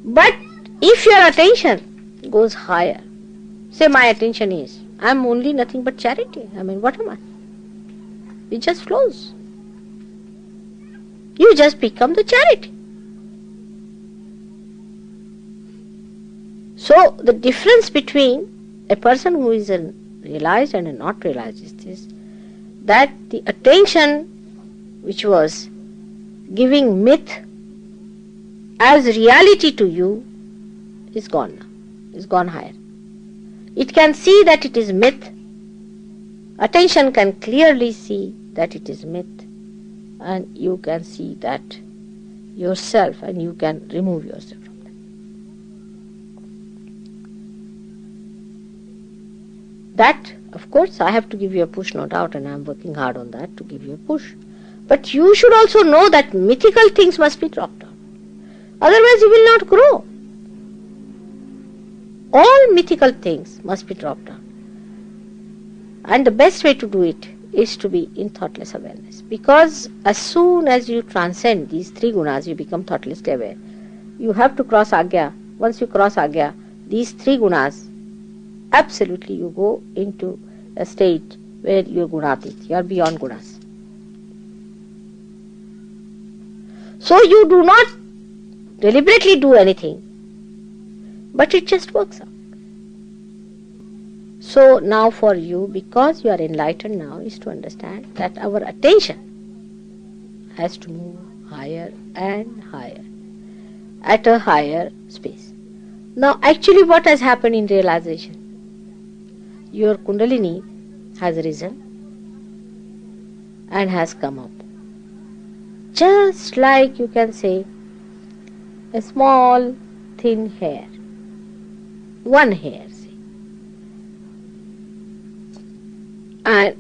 But if your attention goes higher, say my attention is, I am only nothing but charity. I mean, what am I? It just flows. You just become the charity. So the difference between a person who is a realized and a not realized is this, that the attention which was giving myth as reality to you is gone now, is gone higher. It can see that it is myth. Attention can clearly see that it is myth, and you can see that yourself, and you can remove yourself from that. That, of course, I have to give you a push, no doubt, and I am working hard on that to give you a push. But you should also know that mythical things must be dropped out. Otherwise you will not grow. All mythical things must be dropped out. And the best way to do it is to be in thoughtless awareness. Because as soon as you transcend these three gunas, you become thoughtlessly aware. You have to cross Agya. Once you cross Agya, these three gunas, absolutely you go into a state where you are gunatit, you are beyond gunas. So you do not deliberately do anything, but it just works out. So now for you, because you are enlightened now, is to understand that our attention has to move higher and higher at a higher space. Now actually what has happened in realization? Your Kundalini has risen and has come up. Just like you can say a small thin hair, one hair, say, and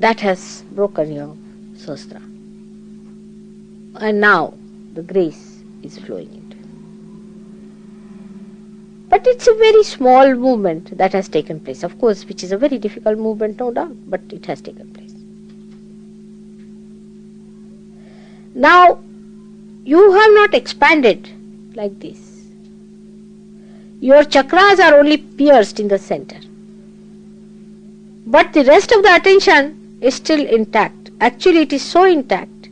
that has broken your sastra, and now the grace is flowing into it. But it's a very small movement that has taken place, of course, which is a very difficult movement, no doubt, but it has taken place. Now, you have not expanded like this. Your chakras are only pierced in the center. But the rest of the attention is still intact. Actually, it is so intact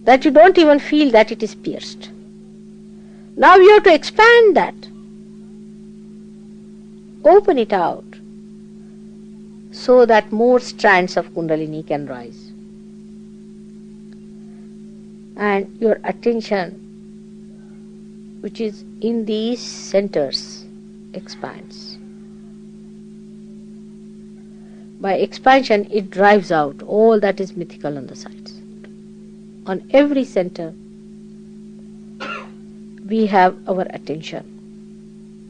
that you don't even feel that it is pierced. Now you have to expand that. Open it out so that more strands of Kundalini can rise. And your attention, which is in these centers, expands. By expansion, it drives out all that is mythical on the sides. On every center, we have our attention,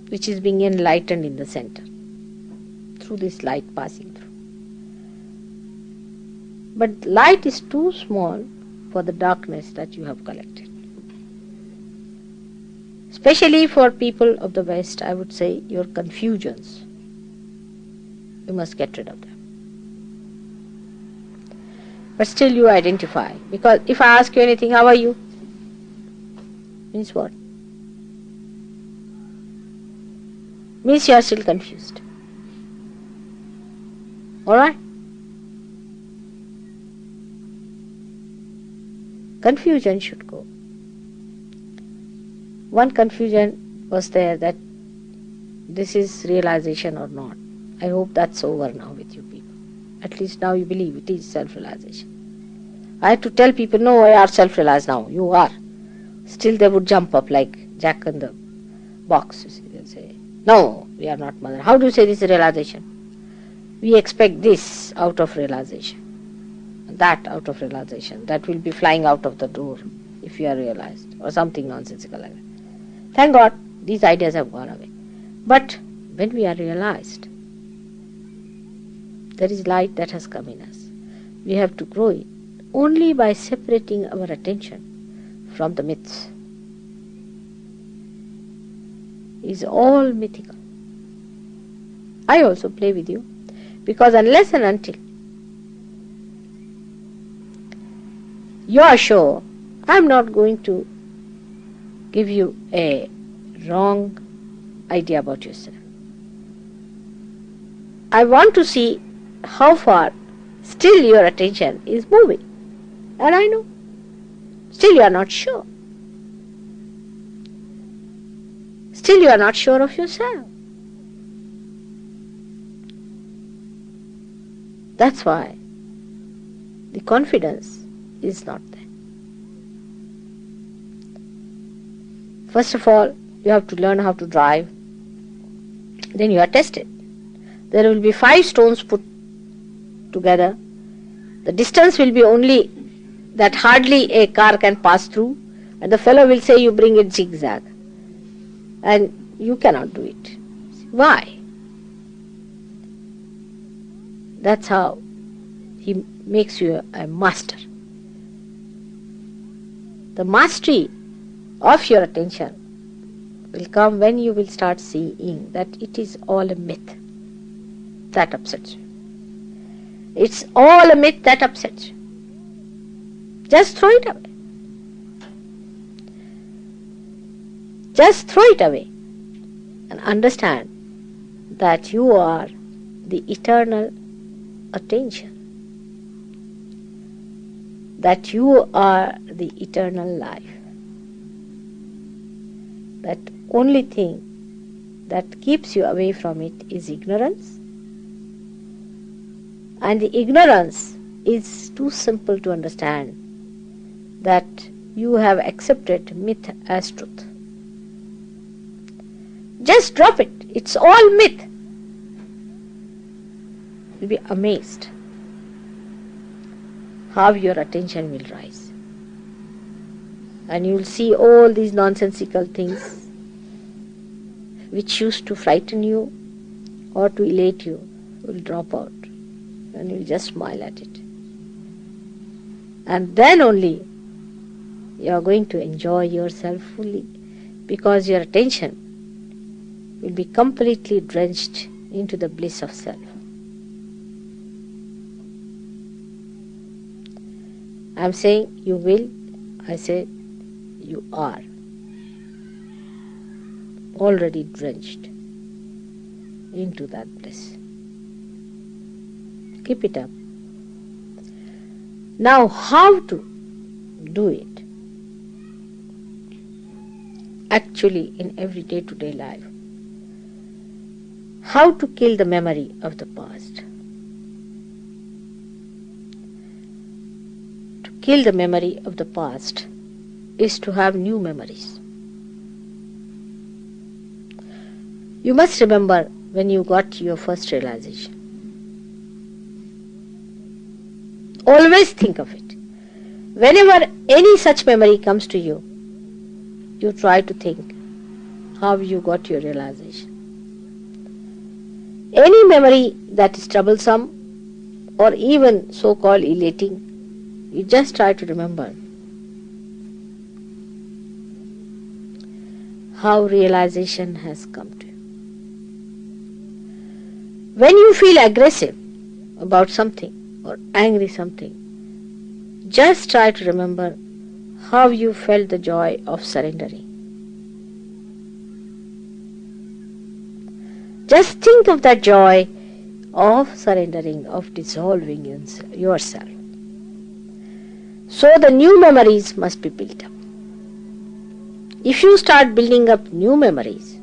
which is being enlightened in the center through this light passing through. But light is too small for the darkness that you have collected. Especially for people of the West, I would say your confusions, you must get rid of them. But still you identify, because if I ask you anything, how are you? Means what? Means you are still confused. Alright? Confusion should go. One confusion was there, that this is realization or not. I hope that's over now with you people. At least now you believe it is self-realization. I had to tell people, no, you are self-realized now. You are. Still they would jump up like Jack in the box. You see, they'll say, no, we are not mother. How do you say this is realization? We expect this out of realization, that out of realization. That will be flying out of the door if you are realized, or something nonsensical like that. Thank God, these ideas have gone away. But when we are realized, there is light that has come in us. We have to grow it only by separating our attention from the myths. It is all mythical. I also play with you, because unless and until you are sure, I am not going to give you a wrong idea about yourself. I want to see how far still your attention is moving. And I know. Still you are not sure. Still you are not sure of yourself. That's why the confidence is not there. First of all, you have to learn how to drive. Then you are tested. There will be 5 stones put together. The distance will be only that hardly a car can pass through, and the fellow will say you bring it zigzag. And you cannot do it. Why? That's how he makes you a master. The mastery of your attention will come when you will start seeing that it is all a myth. That upsets you. It's all a myth that upsets you. Just throw it away. Just throw it away and understand that you are the eternal attention. That you are the eternal life. That only thing that keeps you away from it is ignorance. And the ignorance is too simple to understand, that you have accepted myth as truth. Just drop it. It's all myth. You'll be amazed how your attention will rise. And you'll see all these nonsensical things which used to frighten you or to elate you will drop out. And you'll just smile at it. And then only you are going to enjoy yourself fully, because your attention will be completely drenched into the bliss of self. I am saying you will, I say you are already drenched into that bliss. Keep it up. Now, how to do it? Actually, in every day-to-day life. How to kill the memory of the past. To kill the memory of the past is to have new memories. You must remember when you got your first realization. Always think of it. Whenever any such memory comes to you, you try to think how you got your realization. Any memory that is troublesome or even so-called elating, you just try to remember how realization has come to you. When you feel aggressive about something or angry something, just try to remember how you felt the joy of surrendering. Just think of that joy of surrendering, of dissolving yourself. So the new memories must be built up. If you start building up new memories,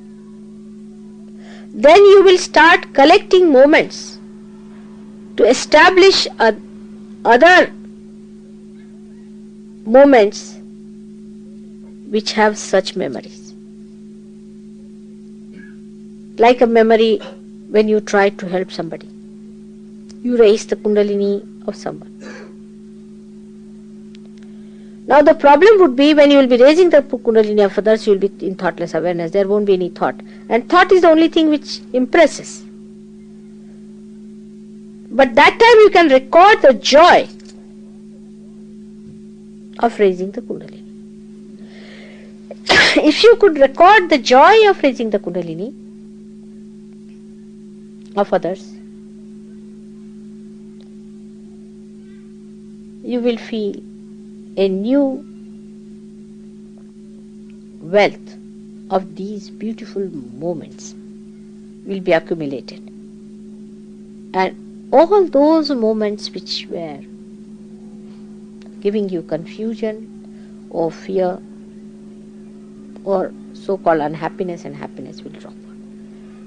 then you will start collecting moments to establish other moments which have such memories. Like a memory when you try to help somebody. You raise the Kundalini of someone. Now the problem would be when you will be raising the Kundalini of others, you will be in thoughtless awareness. There won't be any thought. And thought is the only thing which impresses. But that time you can record the joy of raising the Kundalini. If you could record the joy of raising the Kundalini of others, you will feel a new wealth of these beautiful moments will be accumulated. And all those moments which were giving you confusion or fear or so-called unhappiness and happiness will drop.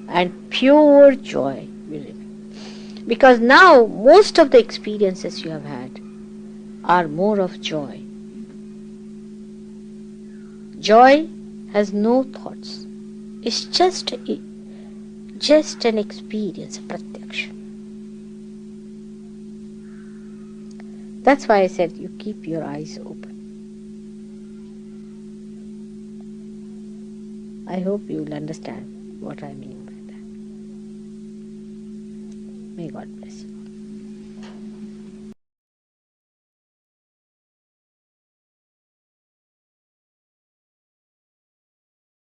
And pure joy will remain. Because now most of the experiences you have had are more of joy. Joy has no thoughts. It's just an experience, pratyaksha. That's why I said you keep your eyes open. I hope you will understand what I mean by that. May God bless you.